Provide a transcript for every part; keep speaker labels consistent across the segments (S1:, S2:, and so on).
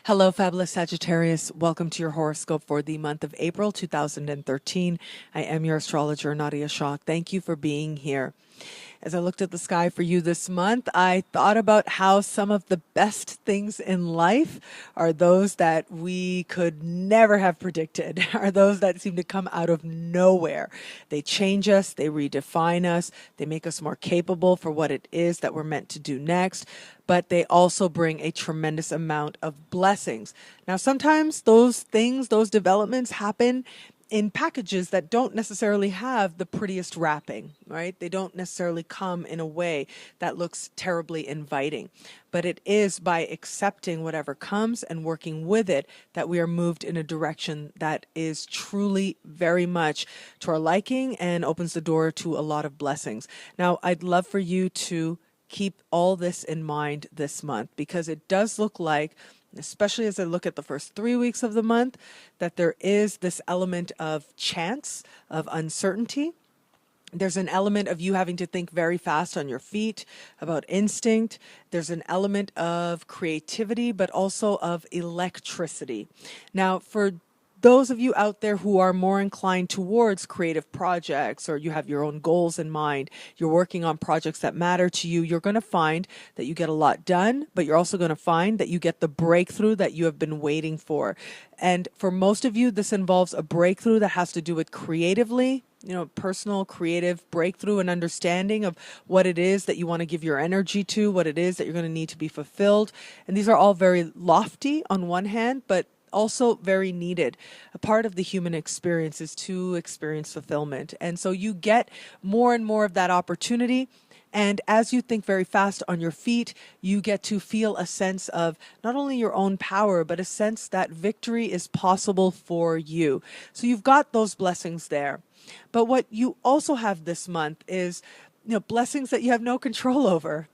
S1: Hello, Fabulous Sagittarius. Welcome to your horoscope for the month of April 2013. I am your astrologer, Nadiya Shah. Thank you for being here. As I looked at the sky for you this month, I thought about how some of the best things in life are those that we could never have predicted, are those that seem to come out of nowhere. They change us, they redefine us, they make us more capable for what it is that we're meant to do next, but they also bring a tremendous amount of blessings. Now, sometimes those things, those developments happen in packages that don't necessarily have the prettiest wrapping, right? They don't necessarily come in a way that looks terribly inviting. But it is by accepting whatever comes and working with it that we are moved in a direction that is truly very much to our liking and opens the door to a lot of blessings. Now, I'd love for you to keep all this in mind this month, because it does look like, especially as I look at the first 3 weeks of the month, that there is this element of chance, of uncertainty. There's an element of you having to think very fast on your feet, about instinct. There's an element of creativity, but also of electricity. Now, for those of you out there who are more inclined towards creative projects, or you have your own goals in mind, you're working on projects that matter to you, you're going to find that you get a lot done, but you're also going to find that you get the breakthrough that you have been waiting for. And for most of you, this involves a breakthrough that has to do with creatively, personal creative breakthrough and understanding of what it is that you want to give your energy to, what it is that you're going to need to be fulfilled. And these are all very lofty on one hand, but also very needed. A part of the human experience is to experience fulfillment. And so you get more and more of that opportunity. And as you think very fast on your feet, you get to feel a sense of not only your own power, but a sense that victory is possible for you. So you've got those blessings there. But what you also have this month is, blessings that you have no control over.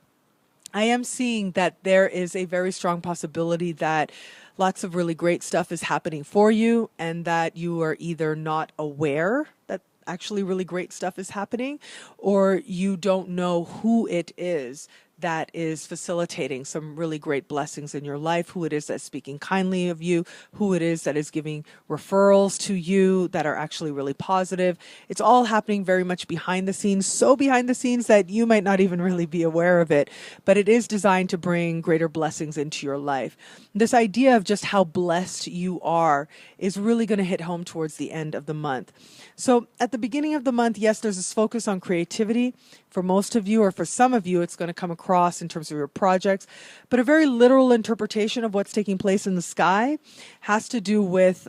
S1: I am seeing that there is a very strong possibility that lots of really great stuff is happening for you, and that you are either not aware that actually really great stuff is happening, or you don't know who it is that is facilitating some really great blessings in your life, who it is that's speaking kindly of you, who it is that is giving referrals to you that are actually really positive. It's all happening very much behind the scenes, so behind the scenes that you might not even really be aware of it, but it is designed to bring greater blessings into your life. This idea of just how blessed you are is really going to hit home towards the end of the month. So at the beginning of the month, yes, there's this focus on creativity. For most of you, or for some of you, it's going to come across in terms of your projects. But a very literal interpretation of what's taking place in the sky has to do with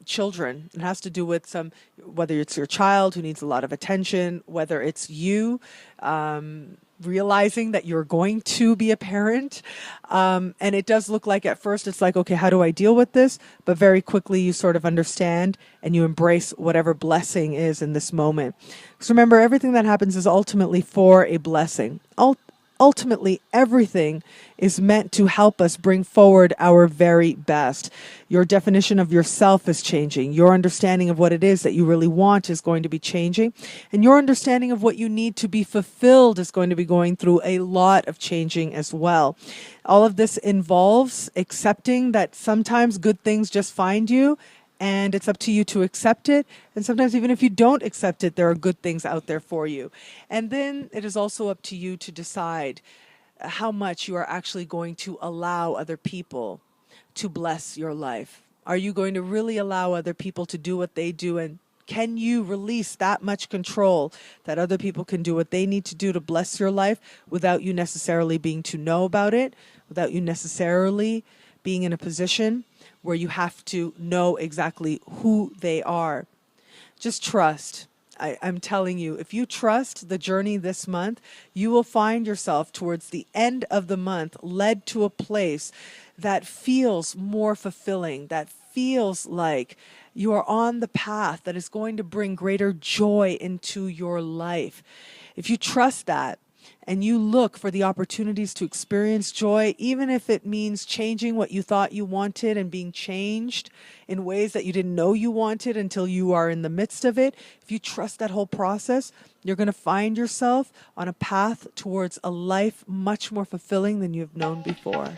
S1: children. It has to do with whether it's your child who needs a lot of attention, whether it's you realizing that you're going to be a parent. And it does look like at first it's like, okay, how do I deal with this? But very quickly you sort of understand and you embrace whatever blessing is in this moment. Because remember, everything that happens is ultimately for a blessing. Ultimately, everything is meant to help us bring forward our very best. Your definition of yourself is changing. Your understanding of what it is that you really want is going to be changing. And your understanding of what you need to be fulfilled is going to be going through a lot of changing as well. All of this involves accepting that sometimes good things just find you, and it's up to you to accept it. And sometimes even if you don't accept it, there are good things out there for you. And then it is also up to you to decide how much you are actually going to allow other people to bless your life. Are you going to really allow other people to do what they do? And can you release that much control that other people can do what they need to do to bless your life without you necessarily being to know about it, without you necessarily being in a position where you have to know exactly who they are? Just trust. I'm telling you, if you trust the journey this month, you will find yourself towards the end of the month led to a place that feels more fulfilling, that feels like you are on the path that is going to bring greater joy into your life. If you trust that, and you look for the opportunities to experience joy, even if it means changing what you thought you wanted and being changed in ways that you didn't know you wanted until you are in the midst of it. If you trust that whole process, you're going to find yourself on a path towards a life much more fulfilling than you've known before.